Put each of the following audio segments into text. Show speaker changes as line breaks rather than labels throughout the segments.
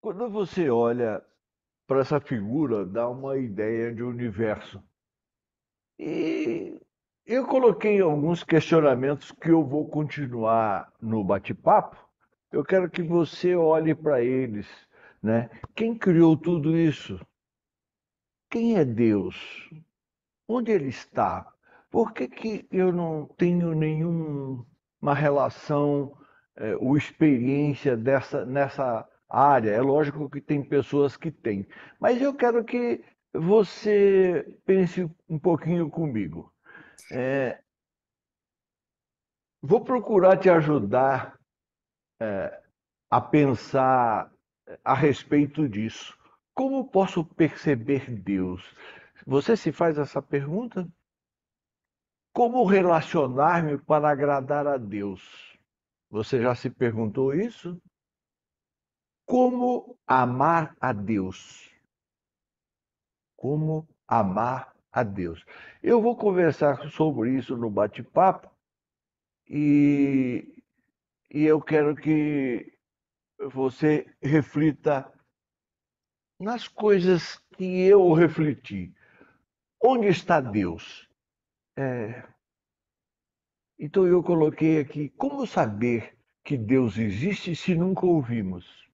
Quando você olha para essa figura, dá uma ideia de universo. E eu coloquei alguns questionamentos que eu vou continuar no bate-papo. Eu quero que você olhe para eles, né? Quem criou tudo isso? Quem é Deus? Onde ele está? Por que que eu não tenho nenhuma relação ou experiência nessa área? É lógico que tem pessoas que têm, mas eu quero que você pense um pouquinho comigo. Vou procurar te ajudar a pensar a respeito disso. Como posso perceber Deus? Você se faz essa pergunta? Como relacionar-me para agradar a Deus? Você já se perguntou isso? Como amar a Deus? Como amar a Deus? Eu vou conversar sobre isso no bate-papo e, e eu quero que você reflita nas coisas que eu refleti. Onde está Deus? É, então eu coloquei aqui, como saber que Deus existe se nunca ouvimos?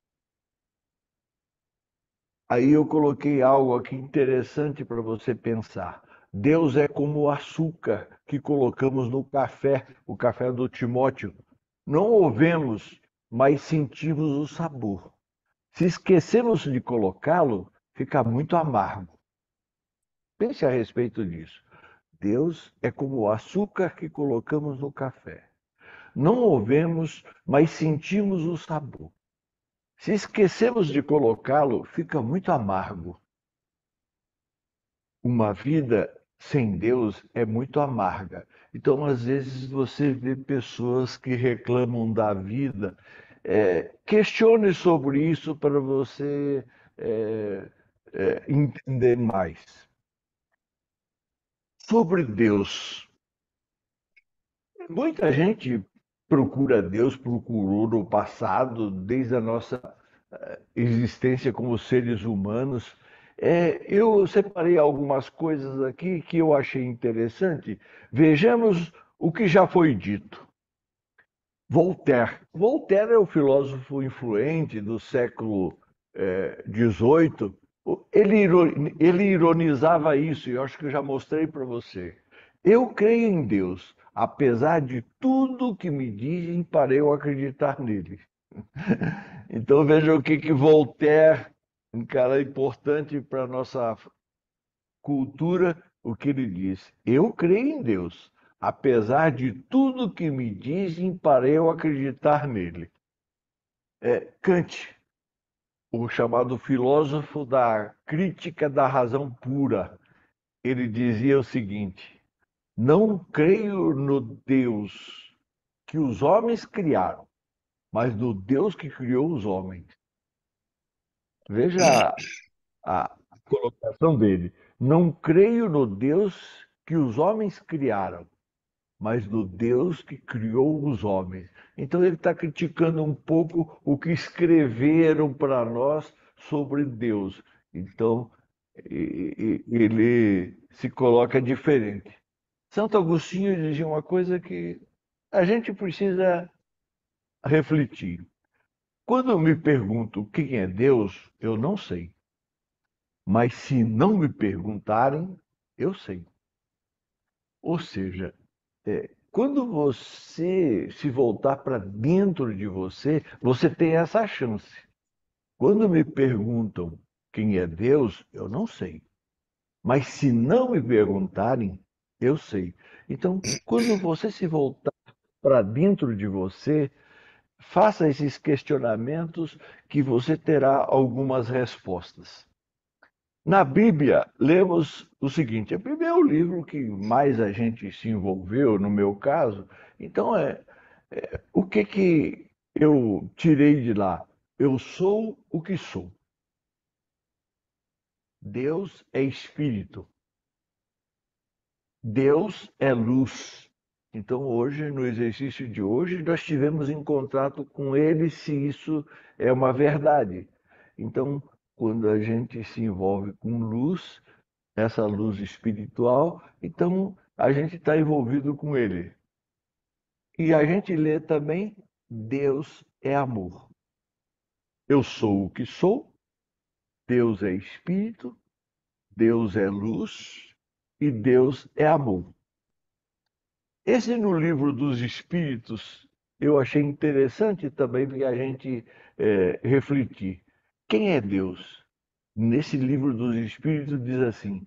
Aí eu coloquei algo aqui interessante para você pensar. Deus é como o açúcar que colocamos no café, o café do Timóteo. Não o vemos, mas sentimos o sabor. Se esquecemos de colocá-lo, fica muito amargo. Pense a respeito disso. Deus é como o açúcar que colocamos no café. Não o vemos, mas sentimos o sabor. Se esquecemos de colocá-lo, fica muito amargo. Uma vida sem Deus é muito amarga. Então, às vezes, você vê pessoas que reclamam da vida. Questione sobre isso para você é, entender mais. Sobre Deus. Muita gente procura Deus, procurou no passado, desde a nossa existência como seres humanos. Eu separei algumas coisas aqui que eu achei interessante. Vejamos o que já foi dito. Voltaire. Voltaire é o filósofo influente do século XVIII. Ele ironizava isso, e eu acho que eu já mostrei para você. Eu creio em Deus, apesar de tudo que me dizem para eu acreditar nele. Então veja o que Voltaire, um cara importante para a nossa cultura, o que ele diz. Eu creio em Deus, apesar de tudo que me dizem para eu acreditar nele. Kant, o chamado filósofo da crítica da razão pura, ele dizia o seguinte: não creio no Deus que os homens criaram, mas no Deus que criou os homens. Veja a colocação dele. Não creio no Deus que os homens criaram, mas no Deus que criou os homens. Então ele está criticando um pouco o que escreveram para nós sobre Deus. Então ele se coloca diferente. Santo Agostinho dizia uma coisa que a gente precisa refletir. Quando eu me pergunto quem é Deus, eu não sei. Mas se não me perguntarem, eu sei. Ou seja, quando você se voltar para dentro de você, você tem essa chance. Quando me perguntam quem é Deus, eu não sei. Mas se não me perguntarem, eu sei. Então, quando você se voltar para dentro de você, faça esses questionamentos que você terá algumas respostas. Na Bíblia, lemos o seguinte: a Bíblia é o livro que mais a gente se envolveu, no meu caso. Então, o que que eu tirei de lá? Eu sou o que sou. Deus é espírito. Deus é luz. Então, hoje, no exercício de hoje, nós tivemos em contato com Ele, se isso é uma verdade. Então, quando a gente se envolve com luz, essa luz espiritual, então a gente está envolvido com ele. E a gente lê também: Deus é amor. Eu sou o que sou, Deus é espírito, Deus é luz e Deus é amor. Esse no livro dos Espíritos eu achei interessante também para a gente refletir. Quem é Deus? Nesse livro dos Espíritos diz assim: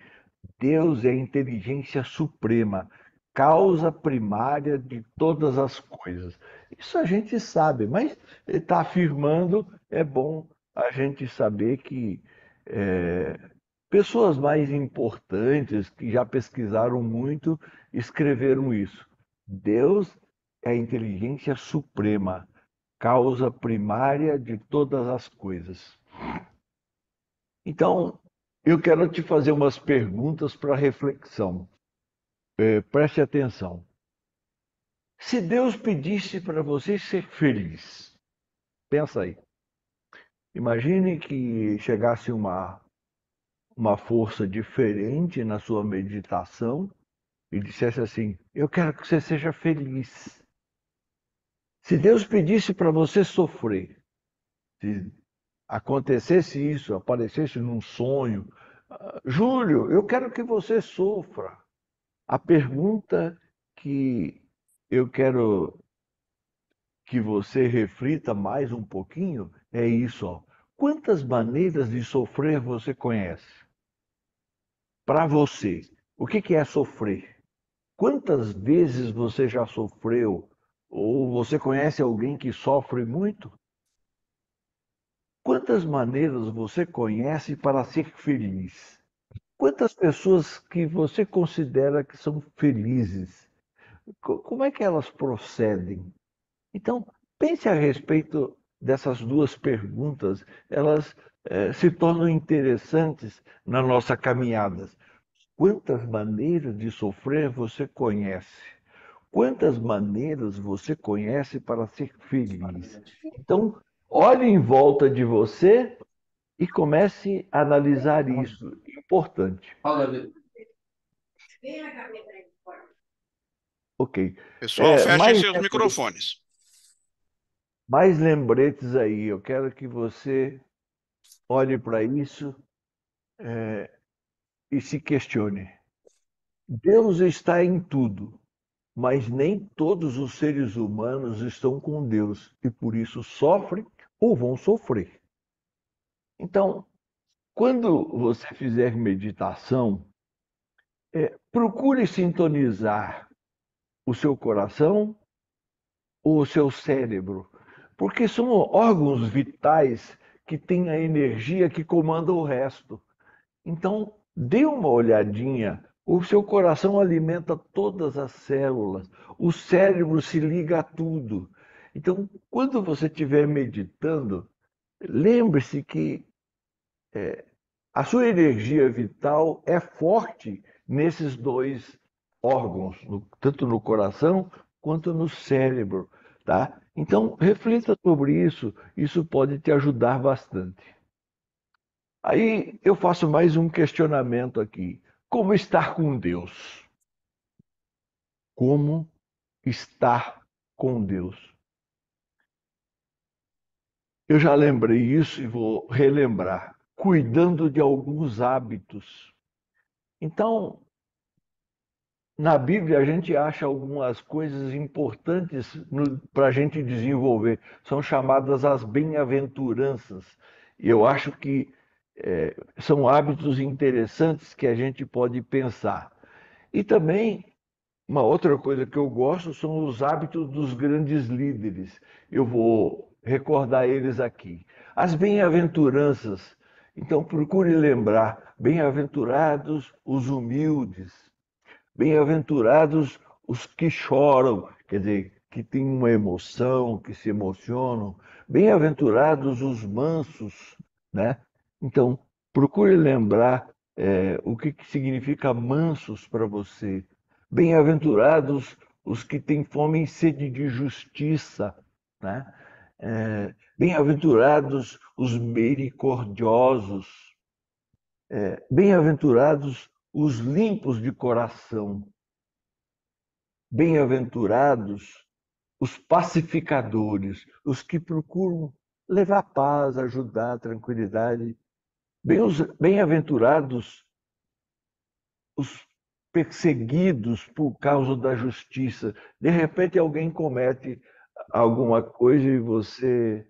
Deus é a inteligência suprema, causa primária de todas as coisas. Isso a gente sabe, mas ele está afirmando, é bom a gente saber que é, pessoas mais importantes, que já pesquisaram muito, escreveram isso. Deus é a inteligência suprema, causa primária de todas as coisas. Então, eu quero te fazer umas perguntas para reflexão. Preste atenção. Se Deus pedisse para você ser feliz, pensa aí. Imagine que chegasse uma força diferente na sua meditação e dissesse assim: Eu quero que você seja feliz. Se Deus pedisse para você sofrer, se acontecesse isso, aparecesse num sonho, Júlio, eu quero que você sofra. A pergunta que eu quero que você reflita mais um pouquinho é isso, ó. Quantas maneiras de sofrer você conhece? Para você, o que é sofrer? Quantas vezes você já sofreu? Ou você conhece alguém que sofre muito? Quantas maneiras você conhece para ser feliz? Quantas pessoas que você considera que são felizes? Como é que elas procedem? Então, pense a respeito dessas duas perguntas. Elas se tornam interessantes na nossa caminhada. Quantas maneiras de sofrer você conhece? Quantas maneiras você conhece para ser feliz? Então, olhe em volta de você e comece a analisar isso. Importante. Ok.
Pessoal, fechem
Mais,
seus microfones.
mais lembretes aí. Eu quero que você olhe para isso e se questione. Deus está em tudo, mas nem todos os seres humanos estão com Deus e por isso sofrem ou vão sofrer. Então, quando você fizer meditação, procure sintonizar o seu coração ou o seu cérebro, porque são órgãos vitais que têm a energia que comanda o resto. Então, dê uma olhadinha. O seu coração alimenta todas as células, o cérebro se liga a tudo. Então, quando você estiver meditando, lembre-se que a sua energia vital é forte nesses dois órgãos, tanto no coração quanto no cérebro, tá? Então, reflita sobre isso pode te ajudar bastante. Aí eu faço mais um questionamento aqui. Como estar com Deus? Como estar com Deus? Eu já lembrei isso e vou relembrar. Cuidando de alguns hábitos. Então, na Bíblia a gente acha algumas coisas importantes para a gente desenvolver. São chamadas as bem-aventuranças. E eu acho que são hábitos interessantes que a gente pode pensar. E também uma outra coisa que eu gosto são os hábitos dos grandes líderes. Eu vou recordar eles aqui. As bem-aventuranças. Então procure lembrar: bem-aventurados os humildes, bem-aventurados os que choram, quer dizer, que têm uma emoção, que se emocionam. Bem-aventurados os mansos, né? Então, procure lembrar o que significa mansos para você. Bem-aventurados os que têm fome e sede de justiça, né? Bem-aventurados os misericordiosos, bem-aventurados os limpos de coração, bem-aventurados os pacificadores, os que procuram levar paz, ajudar, tranquilidade. Bem-aventurados os perseguidos por causa da justiça. De repente alguém comete alguma coisa e você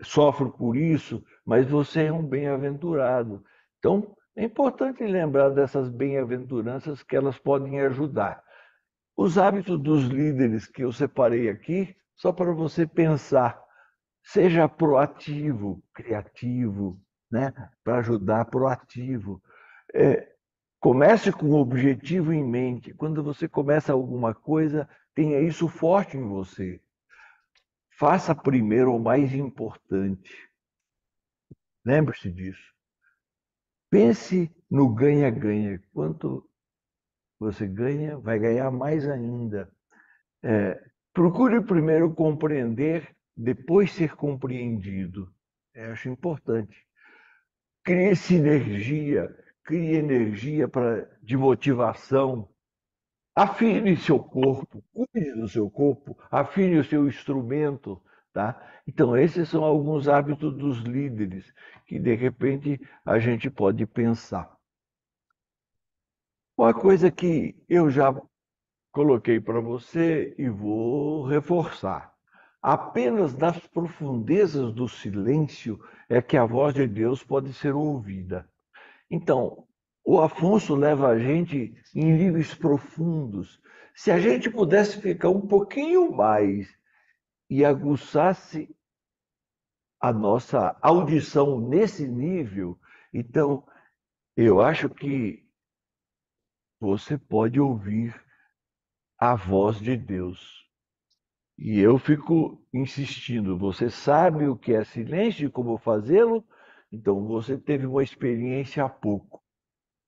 sofre por isso, mas você é um bem-aventurado. Então, é importante lembrar dessas bem-aventuranças que elas podem ajudar. Os hábitos dos líderes que eu separei aqui, só para você pensar, seja proativo, criativo, né? Para ajudar, proativo. É, Comece com o objetivo em mente. Quando você começa alguma coisa, tenha isso forte em você. Faça primeiro o mais importante. Lembre-se disso. Pense no ganha-ganha. Quanto você ganha, vai ganhar mais ainda. Procure primeiro compreender, depois ser compreendido. Acho importante. Crie sinergia, crie energia de motivação. Afine seu corpo, cuide do seu corpo, afine o seu instrumento, tá? Então, esses são alguns hábitos dos líderes que, de repente, a gente pode pensar. Uma coisa que eu já coloquei para você e vou reforçar. Apenas nas profundezas do silêncio é que a voz de Deus pode ser ouvida. Então, o Afonso leva a gente em níveis profundos. Se a gente pudesse ficar um pouquinho mais e aguçasse a nossa audição nesse nível, então eu acho que você pode ouvir a voz de Deus. E eu fico insistindo, você sabe o que é silêncio e como fazê-lo? Então você teve uma experiência há pouco.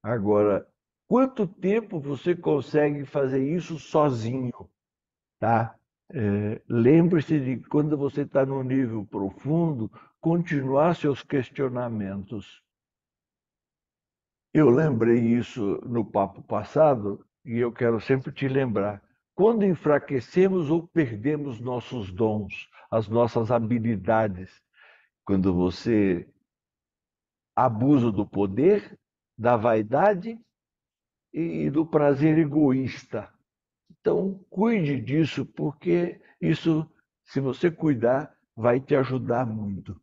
Agora, quanto tempo você consegue fazer isso sozinho, tá? Lembre-se de quando você está no nível profundo, continuar seus questionamentos. Eu lembrei isso no papo passado e eu quero sempre te lembrar. Quando enfraquecemos ou perdemos nossos dons, as nossas habilidades, quando você abusa do poder, da vaidade e do prazer egoísta. Então, cuide disso, porque isso, se você cuidar, vai te ajudar muito.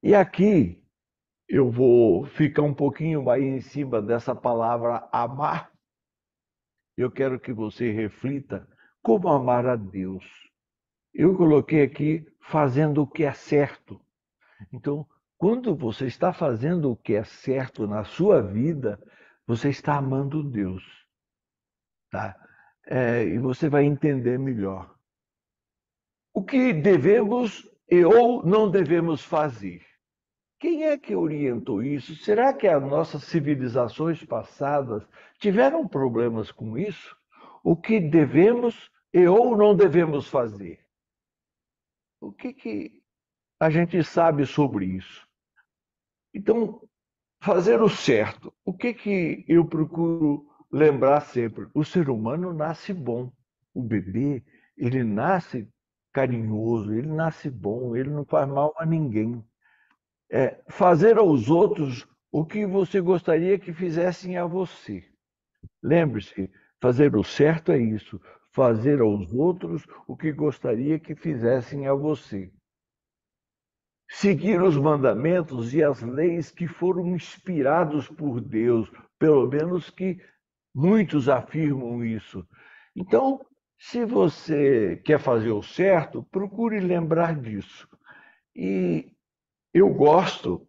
E aqui eu vou ficar um pouquinho mais em cima dessa palavra amar. Eu quero que você reflita como amar a Deus. Eu coloquei aqui fazendo o que é certo. Então, quando você está fazendo o que é certo na sua vida, você está amando Deus, tá? E você vai entender melhor. O que devemos e ou não devemos fazer? Quem é que orientou isso? Será que as nossas civilizações passadas tiveram problemas com isso? O que devemos e ou não devemos fazer? O que a gente sabe sobre isso? Então, fazer o certo. O que eu procuro lembrar sempre? O ser humano nasce bom. O bebê, ele nasce carinhoso, ele nasce bom, ele não faz mal a ninguém. Fazer aos outros o que você gostaria que fizessem a você. Lembre-se, fazer o certo é isso. Fazer aos outros o que gostaria que fizessem a você. Seguir os mandamentos e as leis que foram inspirados por Deus, pelo menos que muitos afirmam isso. Então, se você quer fazer o certo, procure lembrar disso. E eu gosto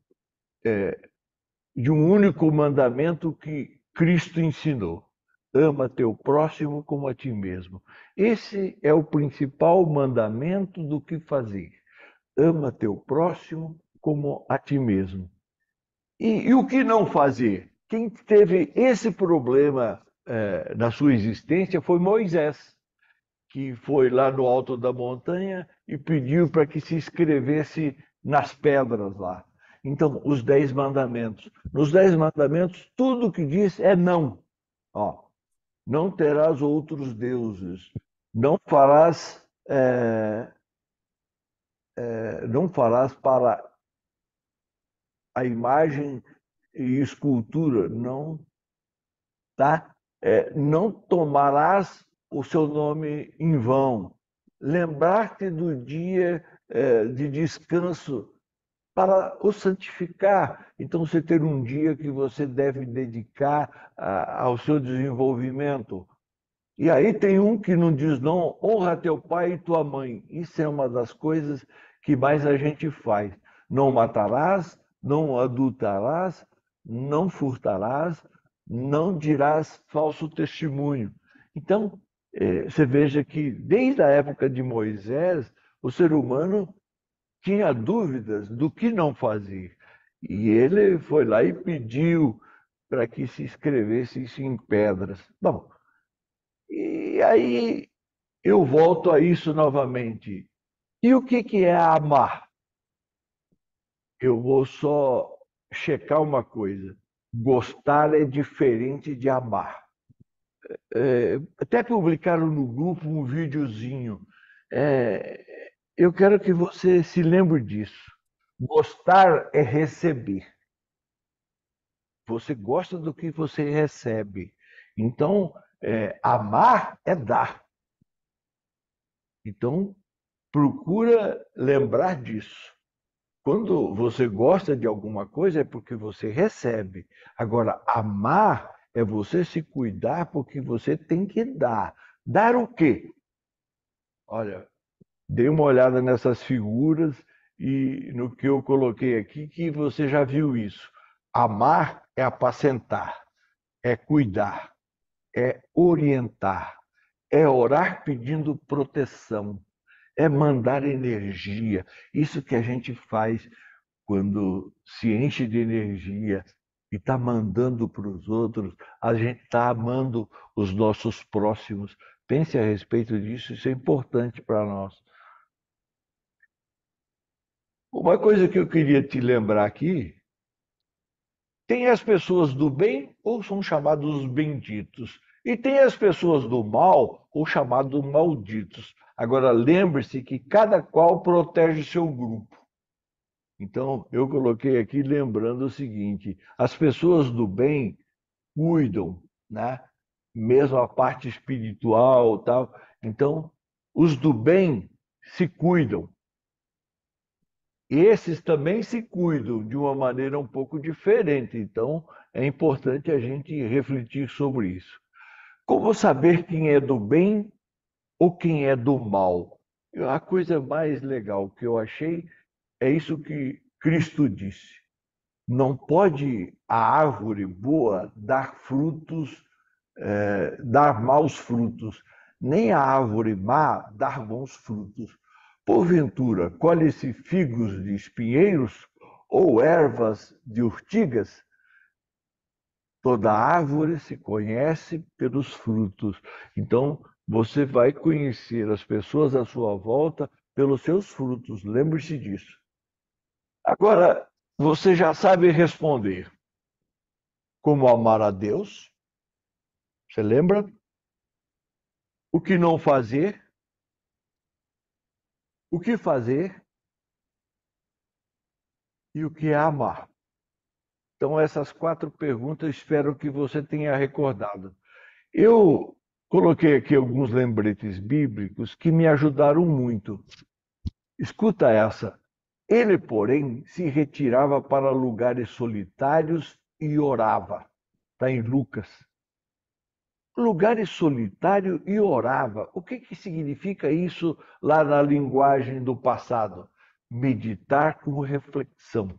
de um único mandamento que Cristo ensinou: ama teu próximo como a ti mesmo. Esse é o principal mandamento do que fazer. Ama teu próximo como a ti mesmo. E o que não fazer? Quem teve esse problema na sua existência foi Moisés. que foi lá no alto da montanha e pediu para que se escrevesse nas pedras lá. Então, os 10 mandamentos. Nos 10 mandamentos, tudo que diz é não. Ó, não terás outros deuses. Não farás, não farás para a imagem e escultura, não, tá? Não tomarás o seu nome em vão. Lembrar-te do dia de descanso para o santificar. Então, você ter um dia que você deve dedicar ao seu desenvolvimento. E aí tem um que não diz não, honra teu pai e tua mãe. Isso é uma das coisas que mais a gente faz. Não matarás, não adulterarás, não furtarás, não dirás falso testemunho. Então, você veja que desde a época de Moisés, o ser humano tinha dúvidas do que não fazer. E ele foi lá e pediu para que se escrevesse isso em pedras. Bom, e aí eu volto a isso novamente. E o que é amar? Eu vou só checar uma coisa. Gostar é diferente de amar. Até publicaram no grupo um videozinho. Eu quero que você se lembre disso. Gostar é receber. Você gosta do que você recebe. Então, amar é dar. Então, procura lembrar disso. Quando você gosta de alguma coisa é porque você recebe. Agora, amar é você se cuidar porque você tem que dar. Dar o quê? Olha, dê uma olhada nessas figuras e no que eu coloquei aqui, que você já viu isso. Amar é apacentar, é cuidar, é orientar, é orar pedindo proteção, é mandar energia. Isso que a gente faz quando se enche de energia e está mandando para os outros, a gente está amando os nossos próximos. Pense a respeito disso, isso é importante para nós. Uma coisa que eu queria te lembrar aqui, tem as pessoas do bem, ou são chamados benditos, e tem as pessoas do mal, ou chamados malditos. Agora, lembre-se que cada qual protege seu grupo. Então, eu coloquei aqui lembrando o seguinte: as pessoas do bem cuidam, né? Mesmo a parte espiritual, tal. Então, os do bem se cuidam. Esses também se cuidam de uma maneira um pouco diferente. Então, é importante a gente refletir sobre isso. Como saber quem é do bem ou quem é do mal? A coisa mais legal que eu achei é isso que Cristo disse. Não pode a árvore boa dar frutos, dar maus frutos, nem a árvore má dar bons frutos. Porventura, colhe-se figos de espinheiros ou ervas de urtigas? Toda árvore se conhece pelos frutos. Então, você vai conhecer as pessoas à sua volta pelos seus frutos. Lembre-se disso. Agora, você já sabe responder como amar a Deus? Você lembra? O que não fazer? O que fazer? E o que é amar? Então, essas 4 perguntas, espero que você tenha recordado. Eu coloquei aqui alguns lembretes bíblicos que me ajudaram muito. Escuta essa. Ele, porém, se retirava para lugares solitários e orava. Está em Lucas. Lugares solitários e orava. O que significa isso lá na linguagem do passado? Meditar com reflexão.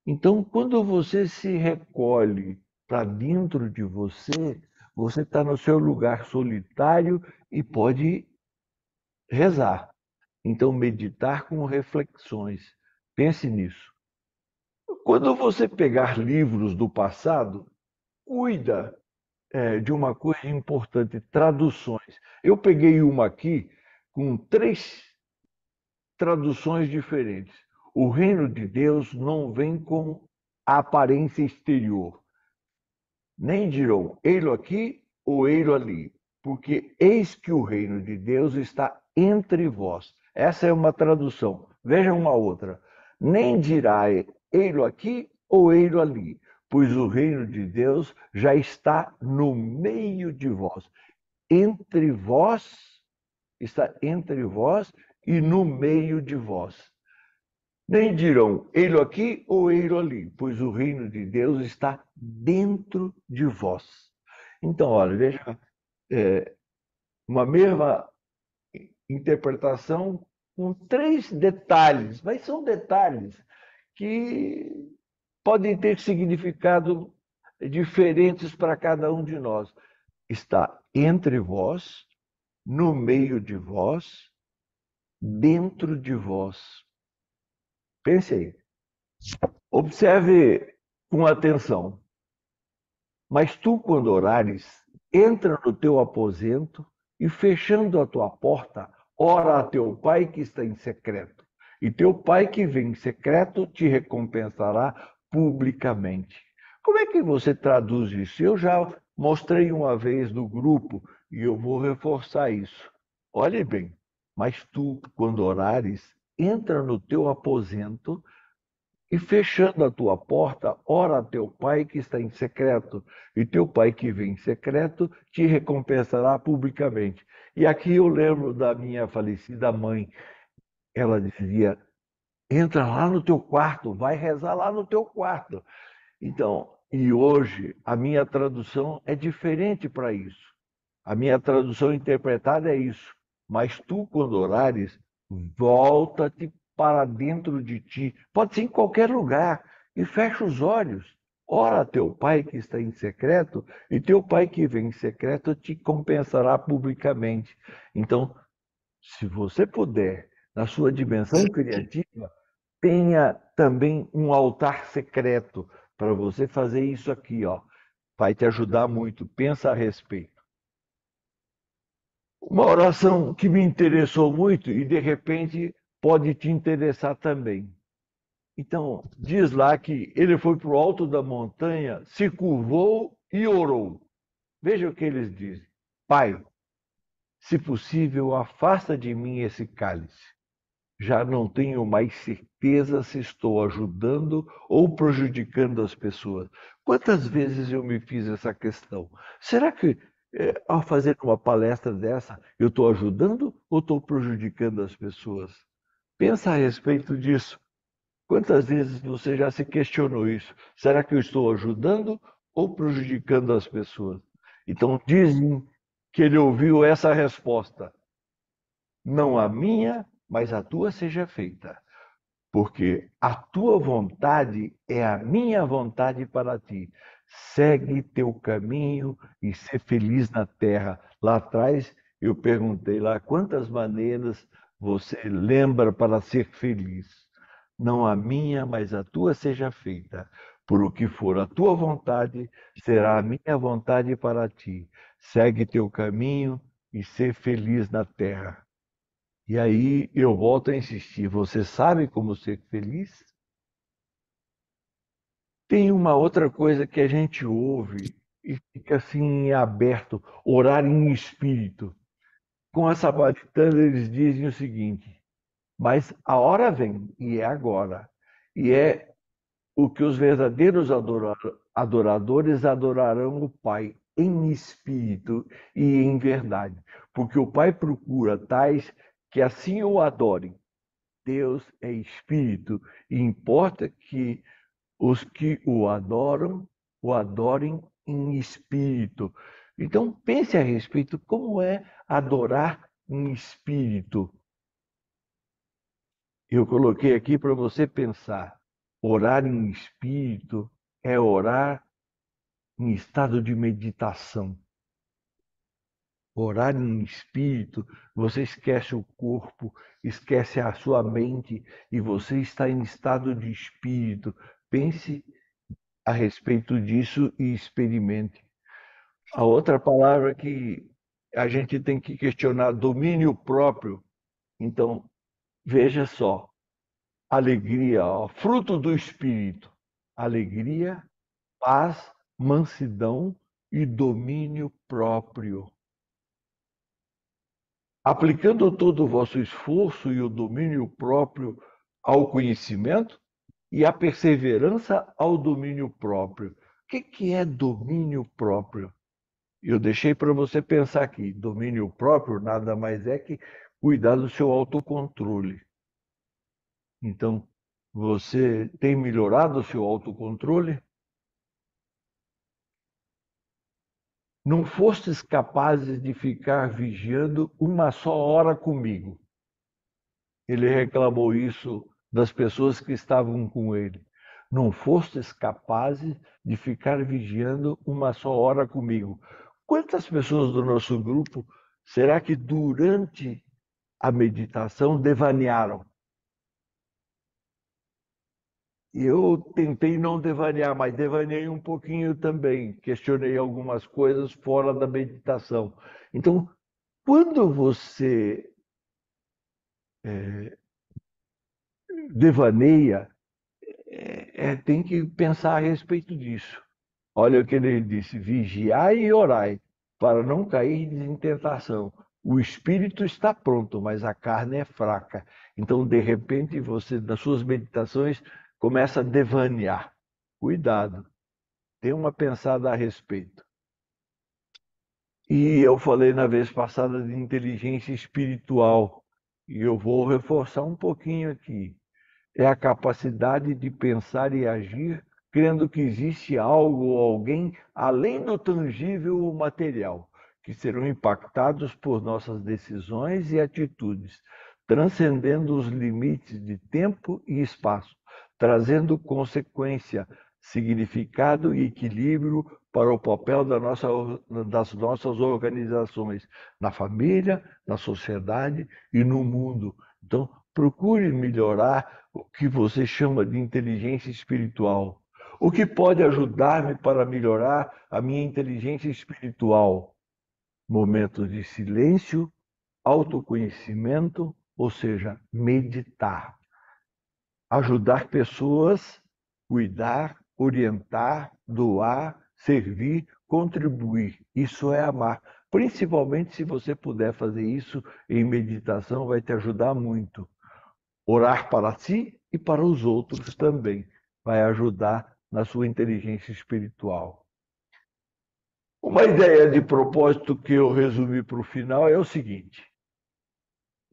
Então, quando você se recolhe para dentro de você, você está no seu lugar solitário e pode rezar. Então, meditar com reflexões. Pense nisso. Quando você pegar livros do passado, cuida. de uma coisa importante, traduções. Eu peguei uma aqui com 3 traduções diferentes. O reino de Deus não vem com a aparência exterior. Nem dirão, ei-lo aqui ou ei-lo ali, porque eis que o reino de Deus está entre vós. Essa é uma tradução. Veja uma outra. Nem dirá, ei-lo aqui ou ei-lo ali, pois o reino de Deus já está no meio de vós. Entre vós, está entre vós e no meio de vós. Nem dirão, ei-lo aqui ou ei-lo ali, pois o reino de Deus está dentro de vós. Então, olha, veja, uma mesma interpretação com 3 detalhes, mas são detalhes que podem ter significado diferentes para cada um de nós. Está entre vós, no meio de vós, dentro de vós. Pense aí. Observe com atenção. Mas tu, quando orares, entra no teu aposento e, fechando a tua porta, ora a teu pai que está em secreto. E teu pai que vem em secreto te recompensará publicamente. Como é que você traduz isso? Eu já mostrei uma vez no grupo e eu vou reforçar isso. Olhe bem, mas tu, quando orares, entra no teu aposento e, fechando a tua porta, ora a teu pai que está em secreto, e teu pai que vem em secreto te recompensará publicamente. E aqui eu lembro da minha falecida mãe. Ela dizia: entra lá no teu quarto, vai rezar lá no teu quarto. Então, e hoje a minha tradução é diferente para isso. A minha tradução interpretada é isso. Mas tu, quando orares, volta-te para dentro de ti. Pode ser em qualquer lugar. E fecha os olhos. Ora a teu pai que está em secreto, e teu pai que vem em secreto te compensará publicamente. Então, se você puder, na sua dimensão criativa, tenha também um altar secreto para você fazer isso aqui, ó. Vai te ajudar muito. Pensa a respeito. Uma oração que me interessou muito e de repente pode te interessar também. Então, diz lá que ele foi para o alto da montanha, se curvou e orou. Veja o que eles dizem: Pai, se possível, afasta de mim esse cálice. Já não tenho mais certeza se estou ajudando ou prejudicando as pessoas. Quantas vezes eu me fiz essa questão? Será que, ao fazer uma palestra dessa, eu estou ajudando ou estou prejudicando as pessoas? Pensa a respeito disso. Quantas vezes você já se questionou isso? Será que eu estou ajudando ou prejudicando as pessoas? Então, dizem que ele ouviu essa resposta: não a minha, mas a tua seja feita. Porque a tua vontade é a minha vontade para ti. Segue teu caminho e ser feliz na terra. Lá atrás eu perguntei lá quantas maneiras você lembra para ser feliz. Não a minha, mas a tua seja feita. Por o que for a tua vontade, será a minha vontade para ti. Segue teu caminho e ser feliz na terra. E aí eu volto a insistir: você sabe como ser feliz? Tem uma outra coisa que a gente ouve e fica assim aberto: orar em espírito. Com a Samaritana eles dizem o seguinte: mas a hora vem, e é agora, e é o que os verdadeiros adoradores adorarão o Pai em espírito e em verdade, porque o Pai procura tais que assim o adorem. Deus é espírito e importa que os que o adorem em espírito. Então, pense a respeito como é adorar em espírito. Eu coloquei aqui para você pensar. Orar em espírito é orar em estado de meditação. Orar em espírito, você esquece o corpo, esquece a sua mente e você está em estado de espírito. Pense a respeito disso e experimente. A outra palavra que a gente tem que questionar, domínio próprio. Então, veja só, alegria, ó, fruto do Espírito, alegria, paz, mansidão e domínio próprio. Aplicando todo o vosso esforço e o domínio próprio ao conhecimento e a perseverança ao domínio próprio. O que é domínio próprio? Eu deixei para você pensar aqui. Domínio próprio nada mais é que cuidar do seu autocontrole. Então, você tem melhorado o seu autocontrole? Não fostes capazes de ficar vigiando uma só hora comigo. Ele reclamou isso das pessoas que estavam com ele. Não fostes capazes de ficar vigiando uma só hora comigo. Quantas pessoas do nosso grupo será que durante a meditação devanearam? Eu tentei não devanear, mas devaneei um pouquinho também. Questionei algumas coisas fora da meditação. Então, quando você devaneia, tem que pensar a respeito disso. Olha o que ele disse: vigiai e orai, para não cair em tentação. O espírito está pronto, mas a carne é fraca. Então, de repente, você, nas suas meditações, começa a devanear. Cuidado, dê uma pensada a respeito. E eu falei na vez passada de inteligência espiritual, e eu vou reforçar um pouquinho aqui. É a capacidade de pensar e agir crendo que existe algo ou alguém além do tangível ou material, que serão impactados por nossas decisões e atitudes, transcendendo os limites de tempo e espaço, trazendo consequência, significado e equilíbrio para o papel das nossas organizações, na família, na sociedade e no mundo. Então, procure melhorar o que você chama de inteligência espiritual. O que pode ajudar-me para melhorar a minha inteligência espiritual? Momentos de silêncio, autoconhecimento, ou seja, meditar. Ajudar pessoas, cuidar, orientar, doar, servir, contribuir. Isso é amar. Principalmente se você puder fazer isso em meditação, vai te ajudar muito. Orar para si e para os outros também vai ajudar na sua inteligência espiritual. Uma ideia de propósito que eu resumi para o final é o seguinte: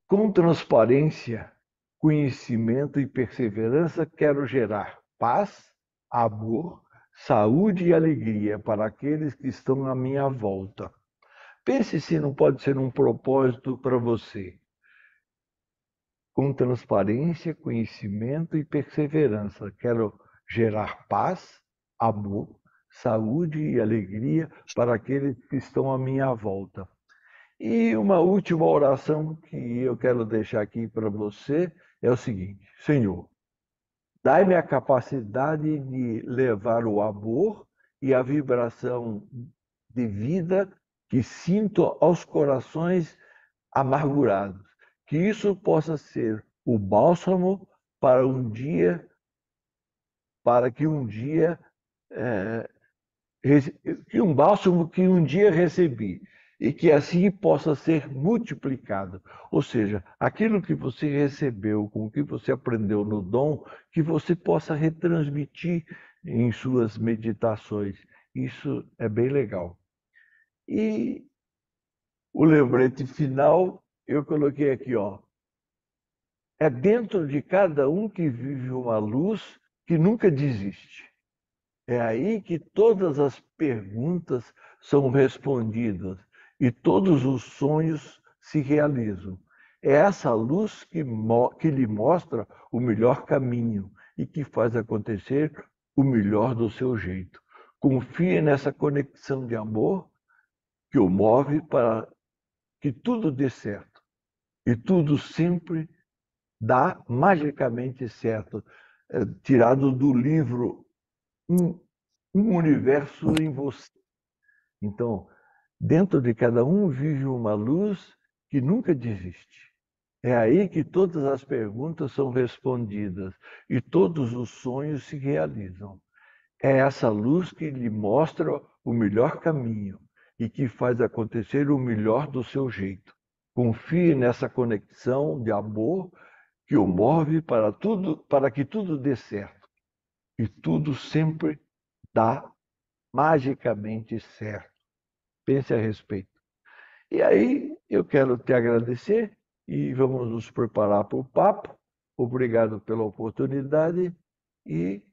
com transparência, conhecimento e perseverança, quero gerar paz, amor, saúde e alegria para aqueles que estão à minha volta. Pense se não pode ser um propósito para você. Com transparência, conhecimento e perseverança. Quero gerar paz, amor, saúde e alegria para aqueles que estão à minha volta. E uma última oração que eu quero deixar aqui para você é o seguinte: Senhor, dai-me a capacidade de levar o amor e a vibração de vida que sinto aos corações amargurados. Que isso possa ser o bálsamo para um dia, para que um dia, é, que um bálsamo que um dia recebi e que assim possa ser multiplicado. Ou seja, aquilo que você recebeu, com o que você aprendeu no dom, que você possa retransmitir em suas meditações. Isso é bem legal. E o lembrete final eu coloquei aqui, ó. É dentro de cada um que vive uma luz que nunca desiste. É aí que todas as perguntas são respondidas e todos os sonhos se realizam. É essa luz que lhe mostra o melhor caminho e que faz acontecer o melhor do seu jeito. Confie nessa conexão de amor que o move para que tudo dê certo. E tudo sempre dá magicamente certo. Tirado do livro um universo em você. Então, dentro de cada um vive uma luz que nunca desiste. É aí que todas as perguntas são respondidas e todos os sonhos se realizam. É essa luz que lhe mostra o melhor caminho e que faz acontecer o melhor do seu jeito. Confie nessa conexão de amor que o move para tudo, para que tudo dê certo. E tudo sempre dá magicamente certo. Pense a respeito. E aí, eu quero te agradecer e vamos nos preparar para o papo. Obrigado pela oportunidade e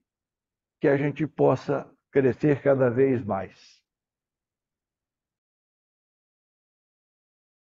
que a gente possa crescer cada vez mais.